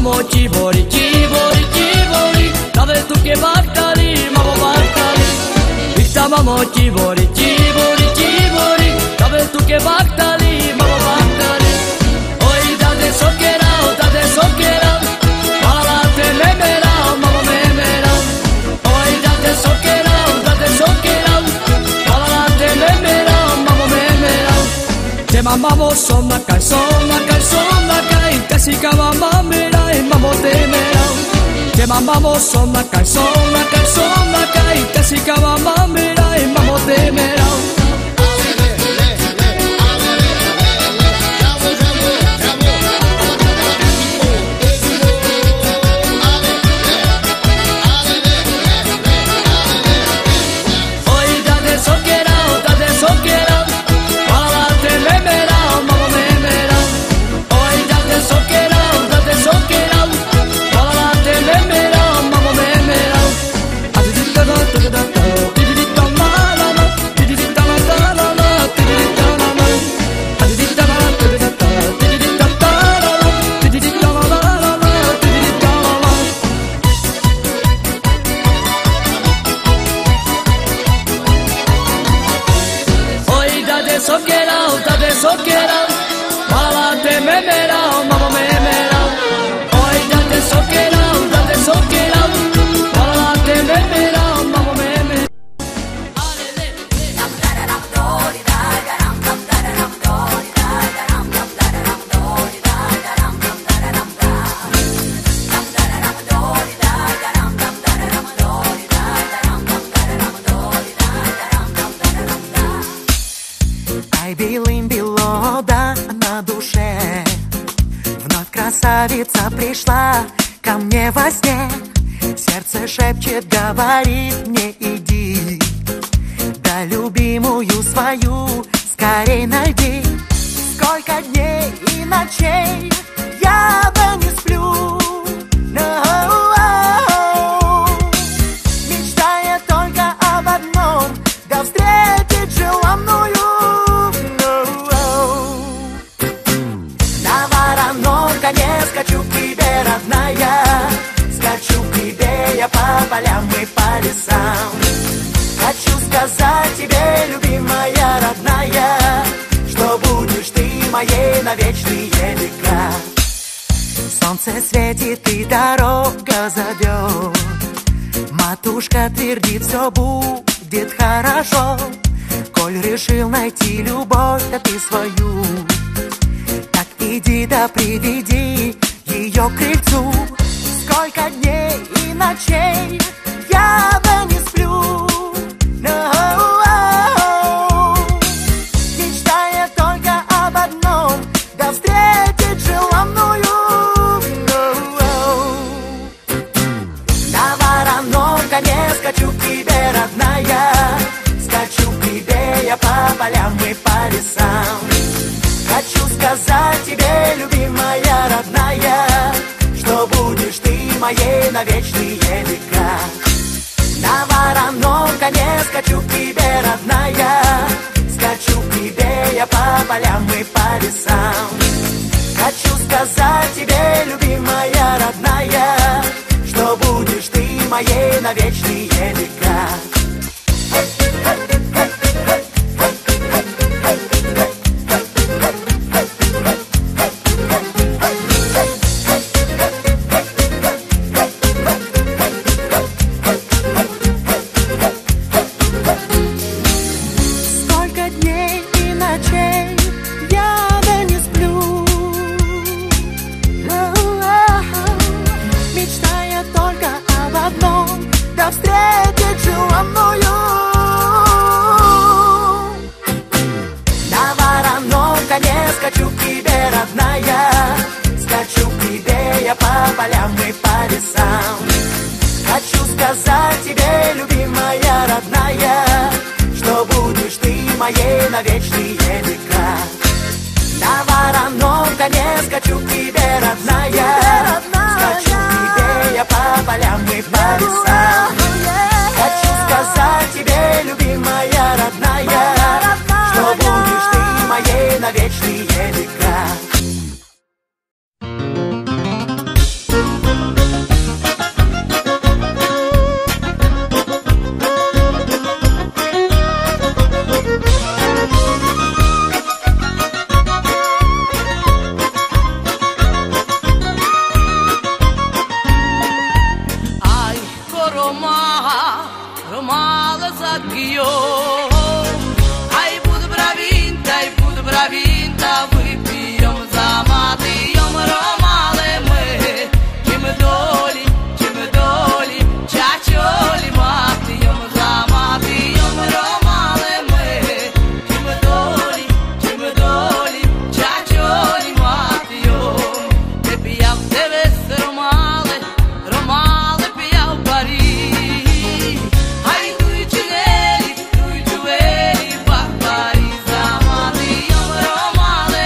мамо, чибори, чибори, чибори, давай тук е бактали, мамо бактали. Викта мамо, чибори, чибори, чибори, давай тук е бактали, мамо бактали. Ой, даде сокерал, мала те мемерал, мамо мемерал. Ой, даде сокерал, мала те мемерал, мамо mao te mamamo sonna kai kasi kawa mamera e mamo te merao te mamamo sonna kai kasi kawa mamera e mamo te merao. Soquerao, balate memerao, mamo memerao. Oi, date soquerao, balate memerao, mamo memerao. Красавица пришла ко мне во сне, сердце шепчет, говорит мне иди, да любимую свою скорей найди. Сколько дней и ночей я да не сплю, мечтая только об одном, да встретить желанную. Не скачу к тебе, родная, скачу к тебе я по полям и по лесам. Хочу сказать тебе, любимая, родная, что будешь ты моей на вечные века. Солнце светит и дорога зовет, матушка твердит, все будет хорошо. Коль решил найти любовь, да ты свою, иди да приведи ее к крыльцу. Сколько дней и ночей я да не сплю, мечтая только об одном, да встретить желанную. На вороном коне скачу к тебе, родная, скачу к тебе я по полям и по лесам. Хочу сказать тебе, любимая, родная, что будешь ты моей на вечные века. На вороном коне скачу к тебе, родная, скачу к тебе я по полям и по лесам. Хочу сказать тебе, любимая, родная, что будешь ты моей на вечные века. Скачу к тебе, родная, скачу к тебе я по полям и по лесам. Хочу сказать тебе, любимая, родная, что будешь ты моей на вечные века. На вороном коне скачу к тебе, родная, скачу к тебе я по полям и по лесам. Хочу сказать тебе, любимая, родная, что будешь ты моей на вечные века. да выпьем за матыем ромалы мы. Чемдоли, чемдоли, чачоли матыем за матыем ромалы мы. Чемдоли, чемдоли, чачоли матыем. Te pijam tebe s romale, romale pijam bari. Ai tu jueli, bakari za matijom romale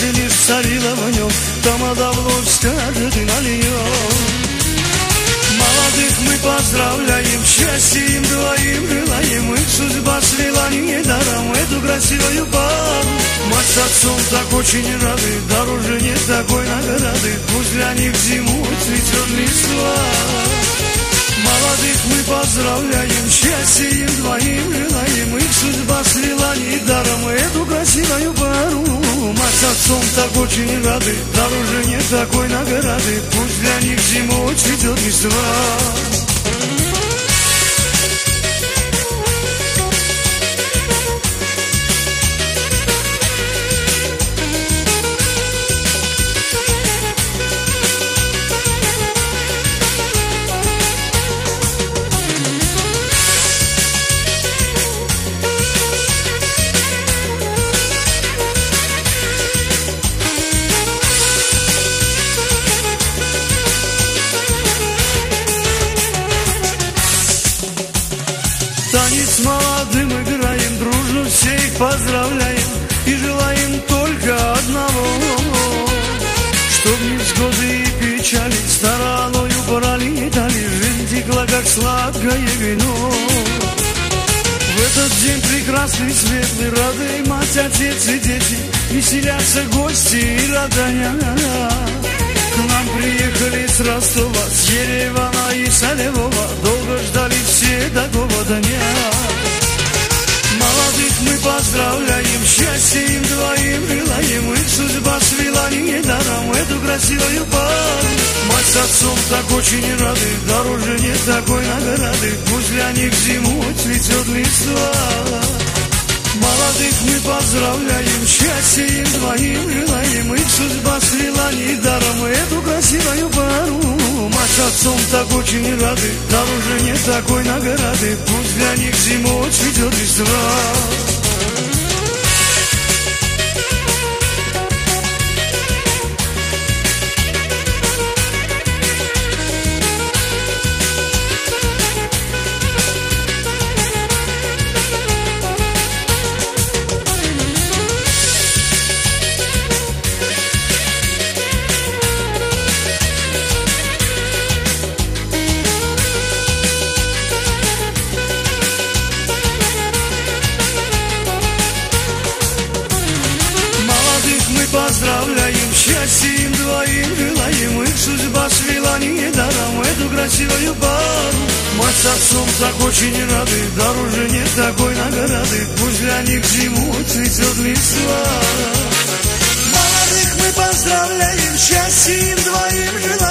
сердце лишь царила в нем, тамада вновь скажет и нальет. Молодых мы поздравляем, счастья им двоим желаем, их судьба свела недаром эту красивую пару. Мать с отцом так очень рады, дороже нет такой награды, пусть для них зимой цветет листва. Молодых мы поздравляем, счастья им двоим желаем, их судьба свела недаром эту красивую пару. Мать с отцом так очень рады, дороже нет такой награды, пусть для них зимой цветет листва. Танец молодым играем, дружно всех поздравляем и желаем только одного, чтоб невзгоды и печали стороною пролетали, жизнь текла, как сладкое вино. В этот день прекрасный, светлый, рады мать, отец и дети, веселятся гости и родня. К нам приехали с Ростова, с Еревана и со Львова, долго ждали все такого дня. Молодых мы поздравляем, счастья им двоим желаем, их судьба свела недаром эту красивую пару. Мать с отцом так очень рады, дороже нет такой награды, пусть для них зимой цветет листва. Молодых мы поздравляем, счастья им двоим желаем, их судьба свела недаром эту красивую пару. Мать с отцом так очень рады, дороже нет такой награды, пусть для них зимой цветет листва. Поздравляем, счастья им двоим желаем, их судьба свела недаром эту красивую пару. Мать с отцом так очень рады, дороже нет такой награды, пусть для них зимой цветет листва. Молодых мы поздравляем, счастья им двоим желаем.